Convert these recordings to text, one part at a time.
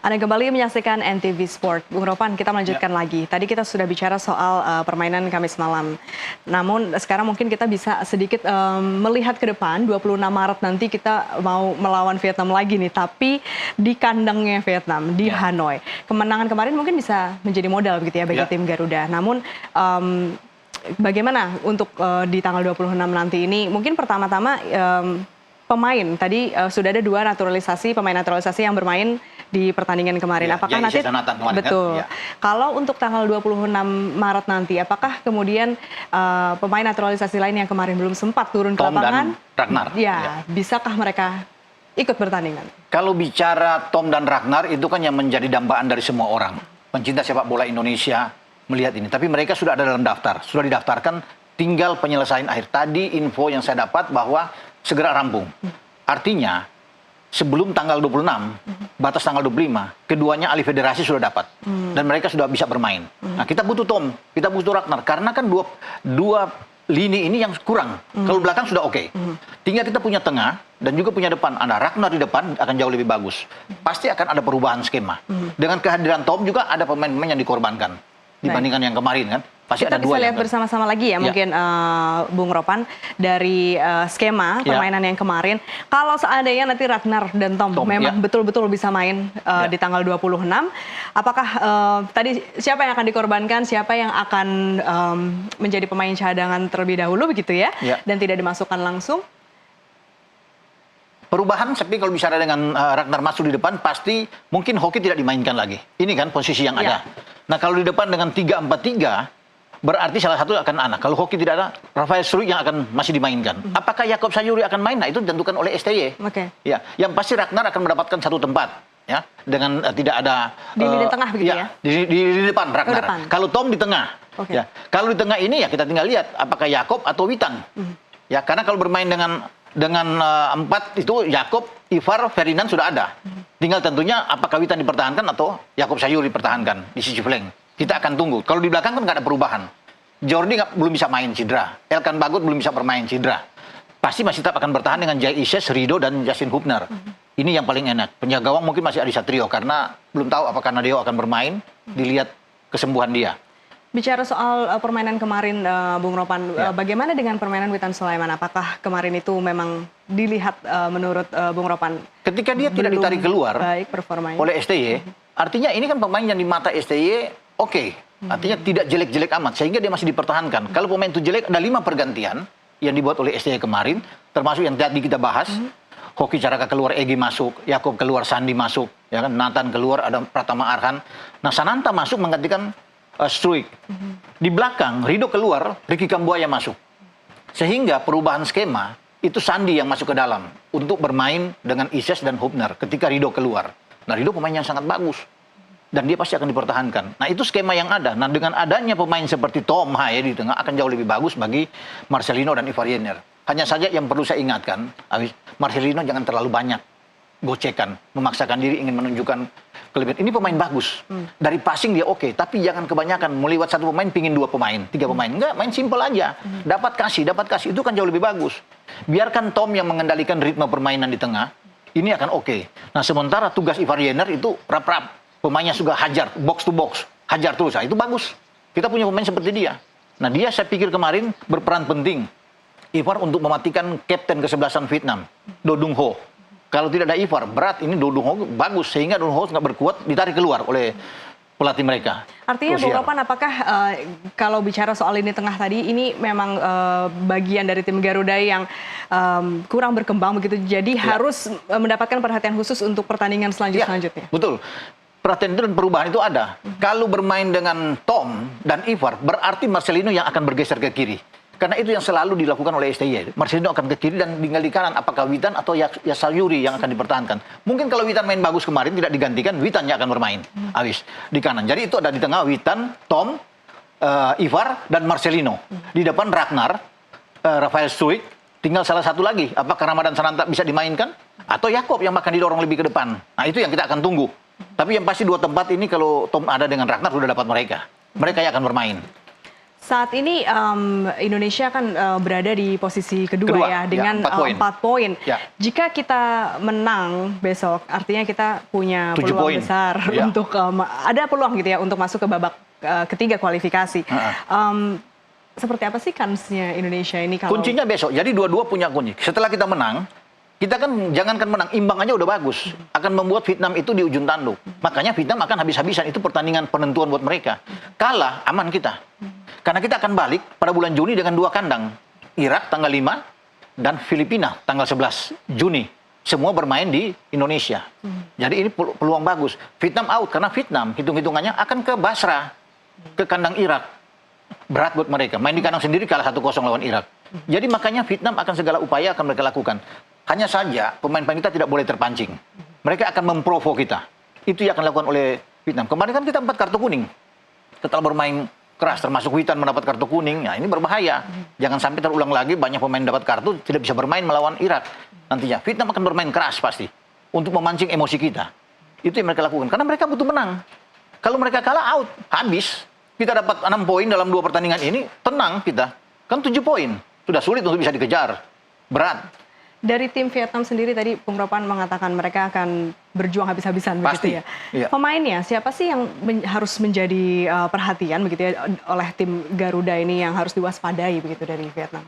Anda kembali menyaksikan NTV Sport. Bung Ropan, kita melanjutkan lagi. Tadi kita sudah bicara soal permainan Kamis malam. Namun sekarang mungkin kita bisa sedikit melihat ke depan, 26 Maret nanti kita mau melawan Vietnam lagi nih. Tapi di kandangnya Vietnam, di Hanoi. Kemenangan kemarin mungkin bisa menjadi modal begitu ya bagi tim Garuda. Namun bagaimana untuk di tanggal 26 nanti ini? Mungkin pertama-tama pemain, tadi sudah ada 2 pemain naturalisasi yang bermain di pertandingan kemarin. Apakah nanti betul? Kan? Kalau untuk tanggal 26 Maret nanti, apakah kemudian pemain naturalisasi lain yang kemarin belum sempat turun ke lapangan, Ragnar, bisakah mereka ikut bertandingan? Kalau bicara Tom dan Ragnar itu kan yang menjadi dambaan dari semua orang pencinta sepak bola Indonesia melihat ini. Tapi mereka sudah ada dalam daftar, sudah didaftarkan. Tinggal penyelesaian akhir. Tadi info yang saya dapat bahwa segera rampung. Artinya sebelum tanggal 26, batas tanggal 25, keduanya ahli federasi sudah dapat. Dan mereka sudah bisa bermain. Nah, kita butuh Tom, kita butuh Ragnar. Karena kan dua lini ini yang kurang. Kalau belakang sudah oke. Tinggal kita punya tengah dan juga punya depan. Ada Ragnar di depan akan jauh lebih bagus. Pasti akan ada perubahan skema. Dengan kehadiran Tom juga ada pemain-pemain yang dikorbankan. Dibandingkan yang kemarin kan. Pasti kita ada bisa lihat bersama-sama lagi ya, mungkin Bung Ropan, dari skema permainan yang kemarin. Kalau seandainya nanti Ragnar dan Tom memang betul-betul bisa main di tanggal 26, apakah tadi siapa yang akan dikorbankan, siapa yang akan menjadi pemain cadangan terlebih dahulu begitu ya, dan tidak dimasukkan langsung? Perubahan, tapi kalau bicara dengan Ragnar masuk di depan, pasti mungkin Hoki tidak dimainkan lagi. Ini kan posisi yang ada. Nah, kalau di depan dengan 3-4-3, berarti salah satu akan anak. Kalau Hoki tidak ada, Rafael Struijk yang akan masih dimainkan. Apakah Jakob Sayuri akan main? Nah, itu ditentukan oleh STY. Ya, yang pasti Ragnar akan mendapatkan satu tempat, ya, dengan tidak ada di lini tengah begitu ya. Di depan Ragnar. Kalau Tom di tengah. Ya. Kalau di tengah ini ya kita tinggal lihat apakah Jakob atau Witan. Ya, karena kalau bermain dengan 4 itu Jakob, Ivar, Ferdinand sudah ada. Tinggal tentunya apakah Witan dipertahankan atau Jakob Sayuri dipertahankan di sisi flank. Kita akan tunggu. Kalau di belakang kan nggak ada perubahan. Jordi belum bisa main cedera. Elkan Bagot belum bisa bermain cedera. Pasti masih tetap akan bertahan dengan Jay Ises, Rido, dan Justin Hubner. Ini yang paling enak. Penjaga gawang mungkin masih Adi Satrio karena belum tahu apakah Nadeo akan bermain. Dilihat kesembuhan dia. Bicara soal permainan kemarin, Bung Ropan, bagaimana dengan permainan Witan Sulaiman? Apakah kemarin itu memang dilihat menurut Bung Ropan? Ketika dia tidak ditarik keluar oleh STY, artinya ini kan pemain yang di mata STY artinya tidak jelek-jelek amat, sehingga dia masih dipertahankan. Kalau pemain itu jelek, ada 5 pergantian yang dibuat oleh STY kemarin, termasuk yang tadi kita bahas. Hoki Caraka keluar, Egy masuk, Jakob keluar, Sandi masuk, ya kan, Nathan keluar, ada Pratama Arhan. Nah, Sananta masuk menggantikan Struijk. Di belakang, Rido keluar, Ricky Kambuaya masuk. Sehingga perubahan skema, itu Sandi yang masuk ke dalam untuk bermain dengan Ises dan Hubner ketika Rido keluar. Nah, Rido pemain yang sangat bagus. Dan dia pasti akan dipertahankan. Nah, itu skema yang ada. Nah, dengan adanya pemain seperti Tom Haye di tengah akan jauh lebih bagus bagi Marcelino dan Ivar Jenner. Hanya saja yang perlu saya ingatkan, Marcelino jangan terlalu banyak gocekan, memaksakan diri ingin menunjukkan kelebihan. Ini pemain bagus. Dari passing dia oke, tapi jangan kebanyakan. Melewat satu pemain pingin 2 pemain, 3 pemain. Enggak, main simple aja. Dapat kasih, itu kan jauh lebih bagus. Biarkan Tom yang mengendalikan ritme permainan di tengah. Ini akan oke. Nah, sementara tugas Ivar Jenner itu rap-rap. Pemainnya juga hajar, box to box, hajar terus. Nah, itu bagus. Kita punya pemain seperti dia. Nah, dia saya pikir kemarin berperan penting. Ivar untuk mematikan kapten kesebelasan Vietnam, Do Dung Ho. Kalau tidak ada Ivar, berat. Ini Do Dung Ho bagus, sehingga Do Dung Ho nggak berkuat, ditarik keluar oleh pelatih mereka. Artinya, Bung Ropan, apakah kalau bicara soal lini tengah tadi, ini memang bagian dari tim Garuda yang kurang berkembang begitu, jadi harus mendapatkan perhatian khusus untuk pertandingan selanjutnya? Betul. Perhatian itu dan perubahan itu ada. Kalau bermain dengan Tom dan Ivar, berarti Marcelino yang akan bergeser ke kiri. Karena itu yang selalu dilakukan oleh STY. Marcelino akan ke kiri dan tinggal di kanan. Apakah Witan atau Sayuri yang akan dipertahankan. Mungkin kalau Witan main bagus kemarin, tidak digantikan, Witan yang akan bermain. Habis di kanan. Jadi itu ada di tengah Witan, Tom, Ivar, dan Marcelino. Di depan Ragnar, Rafael Struijk. Tinggal salah satu lagi. Apakah Ramadan Sananta bisa dimainkan? Atau Jakob yang akan didorong lebih ke depan. Nah, itu yang kita akan tunggu. Tapi yang pasti 2 tempat ini kalau Tom ada dengan Ragnar sudah dapat mereka. Mereka yang akan bermain. Saat ini Indonesia kan berada di posisi kedua ya dengan 4 poin. Ya. Jika kita menang besok, artinya kita punya 7 peluang poin besar ya. untuk ada peluang gitu ya untuk masuk ke babak ketiga kualifikasi. Seperti apa sih kansnya Indonesia ini? Kalau... Kuncinya besok. Jadi dua-dua punya kunci. Setelah kita menang, kita kan jangankan menang, imbang aja udah bagus. Akan membuat Vietnam itu di ujung tanduk. Makanya Vietnam akan habis-habisan. Itu pertandingan penentuan buat mereka. Kalah, aman kita. Karena kita akan balik pada bulan Juni dengan 2 kandang. Irak tanggal 5 dan Filipina tanggal 11 Juni. Semua bermain di Indonesia. Jadi ini peluang bagus. Vietnam out karena Vietnam hitung-hitungannya akan ke Basra, ke kandang Irak. Berat buat mereka. Main di kandang sendiri kalah 1-0 lawan Irak. Jadi makanya Vietnam akan segala upaya akan mereka lakukan. Hanya saja pemain-pemain kita tidak boleh terpancing. Mereka akan memprovok kita. Itu yang akan dilakukan oleh Vietnam. Kemarin kan kita 4 kartu kuning. Setelah bermain keras, termasuk Witan mendapat kartu kuning. Nah, ini berbahaya. Jangan sampai terulang lagi banyak pemain dapat kartu tidak bisa bermain melawan Irak. Nantinya Vietnam akan bermain keras pasti untuk memancing emosi kita. Itu yang mereka lakukan karena mereka butuh menang. Kalau mereka kalah out, habis. Kita dapat 6 poin dalam 2 pertandingan ini, tenang kita. Kan 7 poin. Sudah sulit untuk bisa dikejar. Berat. Dari tim Vietnam sendiri tadi Bung Ropan mengatakan mereka akan berjuang habis-habisan begitu ya. Iya. Pemainnya siapa sih yang harus menjadi perhatian begitu ya oleh tim Garuda ini yang harus diwaspadai begitu dari Vietnam?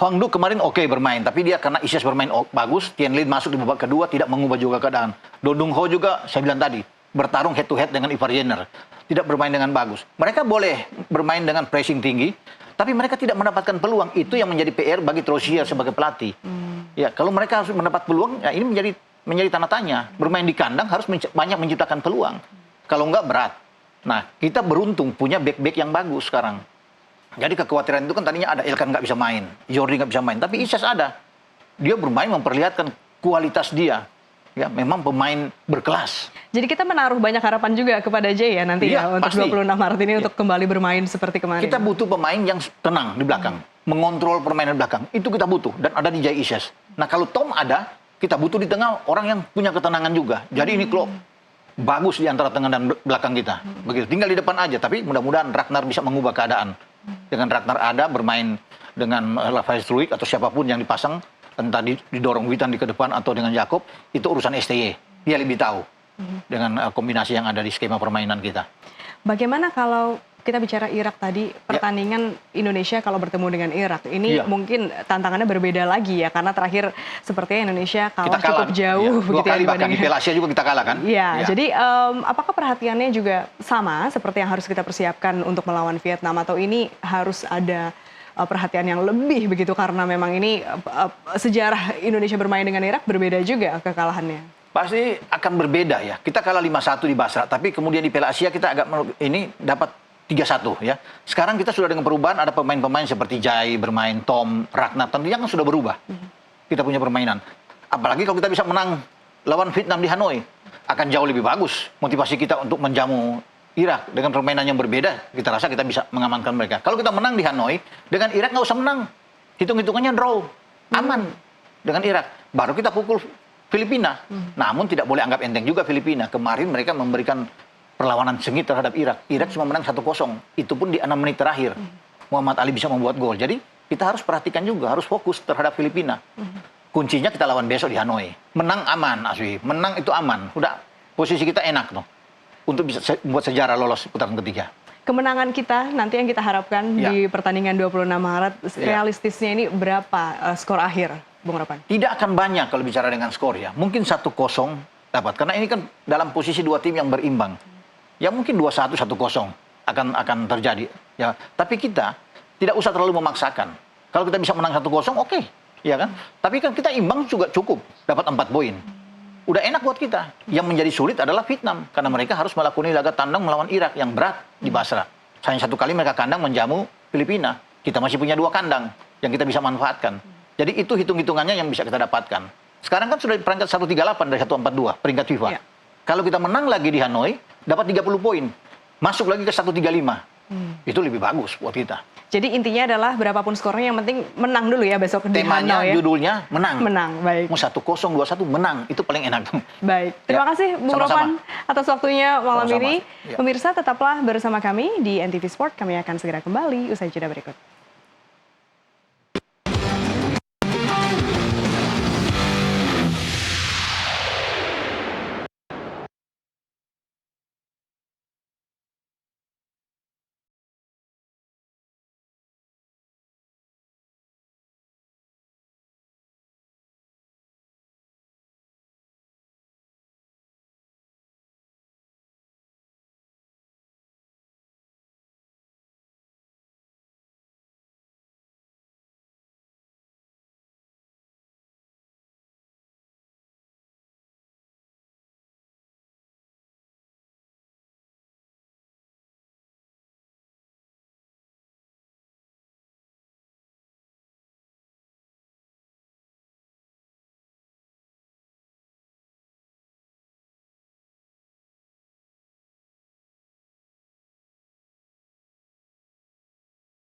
Hwang Du kemarin oke bermain, tapi dia karena Isyes bermain bagus, Tien Lin masuk di babak kedua tidak mengubah juga keadaan. Do Dung Ho juga saya bilang tadi bertarung head to head dengan Ivar Jenner, tidak bermain dengan bagus. Mereka boleh bermain dengan pressing tinggi, tapi mereka tidak mendapatkan peluang. Itu yang menjadi PR bagi Trosier sebagai pelatih. Ya, kalau mereka harus mendapat peluang, ya ini menjadi tanda tanya. Bermain di kandang harus banyak menciptakan peluang. Kalau enggak berat. Nah, kita beruntung punya back-back yang bagus sekarang. Jadi kekhawatiran itu kan tadinya ada Elkan nggak bisa main, Jordi nggak bisa main, tapi Isyes ada. Dia bermain memperlihatkan kualitas dia. Ya, memang pemain berkelas. Jadi kita menaruh banyak harapan juga kepada Jay ya nanti ya untuk pasti. 26 Maret ini untuk kembali bermain seperti kemarin. Kita butuh pemain yang tenang di belakang, mengontrol permainan belakang. Itu kita butuh dan ada di Jay Isyes. Nah, kalau Tom ada, kita butuh di tengah orang yang punya ketenangan juga. Jadi ini klub bagus di antara tengah dan belakang kita. Begitu. Tinggal di depan aja, tapi mudah-mudahan Ragnar bisa mengubah keadaan. Dengan Ragnar ada bermain dengan Lafayette Struik atau siapapun yang dipasang, entah didorong Witan di ke depan atau dengan Jakob, itu urusan STY. Dia lebih tahu dengan kombinasi yang ada di skema permainan kita. Bagaimana kalau kita bicara Irak tadi, pertandingan Indonesia kalau bertemu dengan Irak, ini mungkin tantangannya berbeda lagi ya, karena terakhir sepertinya Indonesia kalah cukup jauh. Ya, 2 kali bahkan di Piala Asia juga kita kalah kan? Iya, jadi apakah perhatiannya juga sama seperti yang harus kita persiapkan untuk melawan Vietnam, atau ini harus ada perhatian yang lebih begitu karena memang ini sejarah Indonesia bermain dengan Irak berbeda juga kekalahannya? Pasti akan berbeda ya. Kita kalah 5-1 di Basra, tapi kemudian di Piala Asia kita agak ini dapat 3-1 ya. Sekarang kita sudah dengan perubahan, ada pemain-pemain seperti Jai bermain, Tom, Ragnar, tentunya kan sudah berubah. Kita punya permainan. Apalagi kalau kita bisa menang lawan Vietnam di Hanoi, akan jauh lebih bagus motivasi kita untuk menjamu Irak dengan permainan yang berbeda. Kita rasa kita bisa mengamankan mereka. Kalau kita menang di Hanoi, dengan Irak nggak usah menang. Hitung-hitungannya draw, aman dengan Irak. Baru kita pukul Filipina. Namun tidak boleh anggap enteng juga Filipina. Kemarin mereka memberikan perlawanan sengit terhadap Irak. Irak cuma menang 1-0. Itu pun di 6 menit terakhir. Muhammad Ali bisa membuat gol. Jadi kita harus perhatikan juga, harus fokus terhadap Filipina. Kuncinya kita lawan besok di Hanoi. Menang aman, Aswi. Menang itu aman. Udah posisi kita enak tuh. Untuk bisa membuat sejarah lolos putaran ketiga. Kemenangan kita nanti yang kita harapkan di pertandingan 26 Maret, realistisnya ini berapa skor akhir, Bung Ropan? Tidak akan banyak kalau bicara dengan skor ya. Mungkin 1-0 dapat. Karena ini kan dalam posisi 2 tim yang berimbang. Ya mungkin 2-1, 1-0 akan terjadi. Ya, tapi kita tidak usah terlalu memaksakan. Kalau kita bisa menang 1-0, oke. Ya kan? Tapi kan kita imbang juga cukup. Dapat 4 poin. Udah enak buat kita. Yang menjadi sulit adalah Vietnam. Karena mereka harus melakukan laga tandang melawan Irak yang berat di Basra. Hanya 1 kali mereka kandang menjamu Filipina. Kita masih punya 2 kandang yang kita bisa manfaatkan. Jadi itu hitung-hitungannya yang bisa kita dapatkan. Sekarang kan sudah di peringkat 138 dari 142 peringkat FIFA. Kalau kita menang lagi di Hanoi, dapat 30 poin. Masuk lagi ke 135. Itu lebih bagus buat kita. Jadi intinya adalah berapapun skornya yang penting menang dulu ya besok di Temanya, Hanau ya. judulnya menang. Menang, baik. Mau 1-0, 2-1 menang, itu paling enak tuh. Baik, terima kasih Bung Ropan atas waktunya malam ini. Ya. Pemirsa tetaplah bersama kami di NTV Sport, kami akan segera kembali usai jeda berikut.